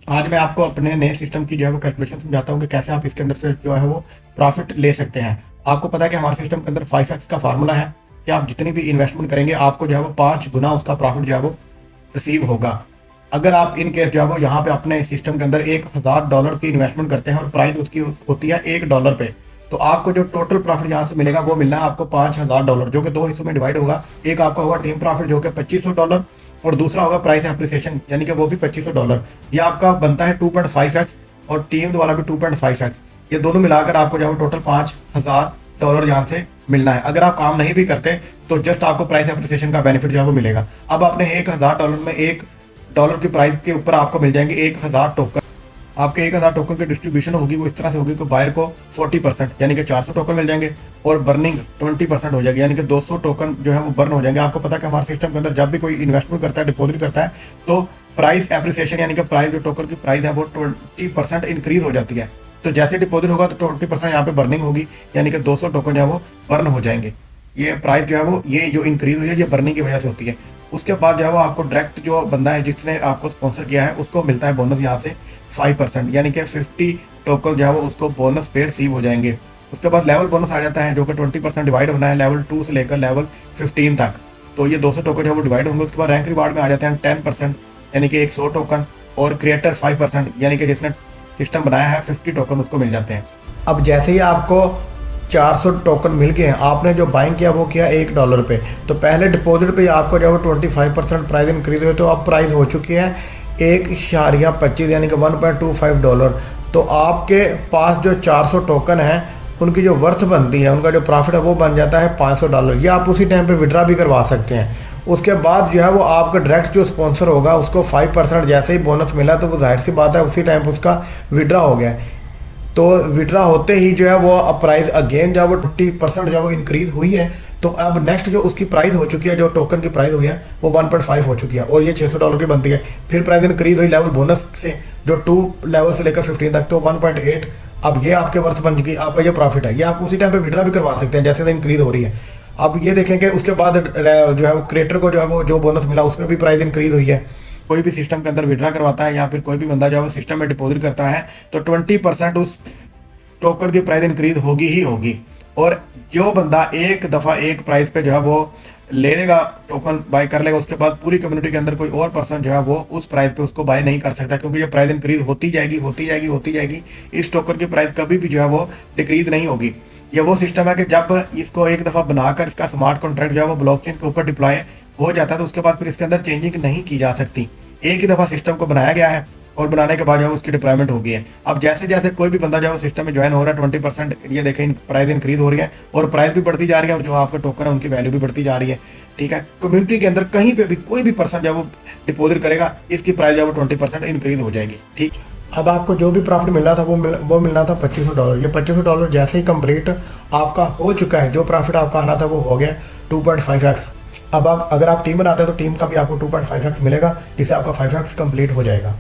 आज मैं आपको अपने नए सिस्टम की जो है वो कैलकुलेशन समझाता हूँ कि कैसे आप इसके अंदर से जो है वो प्रॉफिट ले सकते हैं। आपको पता है कि हमारे सिस्टम के अंदर 5x का फार्मूला है कि आप जितनी भी इन्वेस्टमेंट करेंगे आपको जो है वो 5 गुना उसका प्रॉफिट जो है वो रिसीव होगा। अगर आप इन केस जो है वो यहाँ पे अपने सिस्टम के अंदर $1000 की इन्वेस्टमेंट करते हैं और प्राइस उसकी होती है $1 पे, तो आपको जो टोटल प्रॉफिट यहाँ से मिलेगा वो मिलना है आपको $5000, जो कि दो हिस्सों में डिवाइड होगा। एक आपका होगा टीम प्रॉफिट जो कि $2500 और दूसरा होगा प्राइस एप्रिसिएशन यानी कि वो भी $2500। ये आपका बनता है 2.5x और टीम वाला भी 2.5x। ये दोनों मिलाकर आपको जो है टोटल $5000 यहाँ से मिलना है। अगर आप काम नहीं भी करते तो जस्ट आपको प्राइस एप्रिसिएशन का बेनिफिट जो है वो मिलेगा। अब आपने $1000 में $1 की प्राइस के ऊपर आपको मिल जाएंगे 1000 टोकन। आपके 1000 टोकन की डिस्ट्रीब्यूशन होगी वो इस तरह से होगी कि बायर को 40% यानी कि 400 टोकन मिल जाएंगे और बर्निंग 20% हो जाएगी यानी कि 200 टोकन जो है वो बर्न हो जाएंगे। आपको पता है कि हमारे सिस्टम के अंदर जब भी कोई इन्वेस्टमेंट करता है, डिपॉजिट करता है, तो प्राइस एप्रिसिएशन यानी कि प्राइस जो टोकन की प्राइस है वो 20% इंक्रीज हो जाती है। तो जैसे डिपॉजिट होगा तो 20% यहाँ पे बर्निंग होगी यानी कि 200 टोकन जो है वो बर्न हो जाएंगे। ये प्राइस जो है वो ये जो इंक्रीज हुई है ये बर्निंग की वजह से होती है। उसके बाद जो है वो आपको डायरेक्ट जो बंदा है जिसने आपको स्पॉन्सर किया है उसको मिलता है बोनस यहाँ से 5% यानी कि 50 टोकन जो है वो उसको बोनस पे रिसीव हो जाएंगे। उसके बाद लेवल बोनस आ जाता है जो कि 20% डिवाइड होना है लेवल 2 से लेकर लेवल 15 तक। तो ये 200 टोकन जो है वो डिवाइड होंगे। उसके बाद रैंक रिवार्ड में आ जाते हैं 10% यानी कि 100 टोकन और क्रिएटर 5% यानी कि जिसने सिस्टम बनाया है 50 टोकन उसको मिल जाते हैं। अब जैसे ही आपको 400 टोकन मिल गए हैं, आपने जो बाइंग किया वो किया $1 पे, तो पहले डिपॉजिट पे आपको जो 25% प्राइस इंक्रीज हुई, तो अब प्राइस हो चुकी है 1.25 यानी कि $1.25। तो आपके पास जो 400 टोकन हैं उनकी जो वर्थ बनती है, उनका जो प्रॉफिट है वो बन जाता है $500। ये आप उसी टाइम पे विड्रा भी करवा सकते हैं। उसके बाद जो है वो आपका डायरेक्ट जो स्पॉन्सर होगा उसको 5% जैसे ही बोनस मिला तो वो जाहिर सी बात है उसी टाइम उसका विड्रा हो गया। तो विड्रा होते ही जो है वो अब प्राइस अगेन जब वो 20% जब वो इंक्रीज हुई है, तो अब नेक्स्ट जो उसकी प्राइस हो चुकी है, जो टोकन की प्राइस हुई है वो 1.5 हो चुकी है और ये $600 की बनती है। फिर प्राइस इंक्रीज हुई लेवल बोनस से जो 2 लेवल से लेकर 15 तक, तो 1.8। अब ये आपके वर्थ बन चुकी, आपका ये प्रॉफिट है। ये आप उसी टाइम पे विड्रा भी करवा सकते हैं जैसे जैसे इंक्रीज हो रही है। अब ये देखेंगे उसके बाद जो है वो क्रिएटर को जो है वो जो बोनस मिला उसमें भी प्राइस इंक्रीज हुई है। कोई भी सिस्टम के अंदर विड्रा करवाता है या फिर कोई भी बंदा जो है सिस्टम में डिपॉजिट करता है तो 20% उस टोकन की प्राइस इंक्रीज होगी ही होगी। और जो बंदा एक दफ़ा एक प्राइस पे जो है वो ले लेगा, टोकन बाय कर लेगा, उसके बाद पूरी कम्युनिटी के अंदर कोई और पर्सन जो है वो उस प्राइस पे उसको बाय नहीं कर सकता, क्योंकि ये प्राइस इंक्रीज होती जाएगी होती जाएगी होती जाएगी। इस टोकन की प्राइस कभी भी जो है वो डिक्रीज नहीं होगी। ये वो सिस्टम है कि जब इसको एक दफ़ा बनाकर इसका स्मार्ट कॉन्ट्रैक्ट जो है वो ब्लॉकचेन के ऊपर डिप्लॉय हो जाता है तो उसके बाद फिर इसके अंदर चेंजिंग नहीं की जा सकती। एक ही दफ़ा सिस्टम को बनाया गया है और बनाने के बाद जो है उसकी डिप्लॉयमेंट हो गई है। अब जैसे जैसे कोई भी बंदा जो है सिस्टम में ज्वाइन हो रहा है 20% ये देखें प्राइस इंक्रीज हो रही है और प्राइस भी बढ़ती जा रही है और जो आपके टोकन है उनकी वैल्यू भी बढ़ती जा रही है। ठीक है, कम्युनिटी के अंदर कहीं पे भी कोई भी पर्सन जब वो डिपॉजिट करेगा इसकी प्राइस जो है 20% इंक्रीज हो जाएगी। ठीक, अब आपको जो भी प्रॉफिट मिल रहा था वो मिलना था $2500। ये $2500 जैसे ही कंप्लीट आपका हो चुका है, जो प्रॉफिट आपका आना था वो हो गया 2.5x। अब अगर आप टीम बनाते हैं तो टीम का भी आपको 2.5x मिलेगा जिससे आपका 5x कंप्लीट हो जाएगा।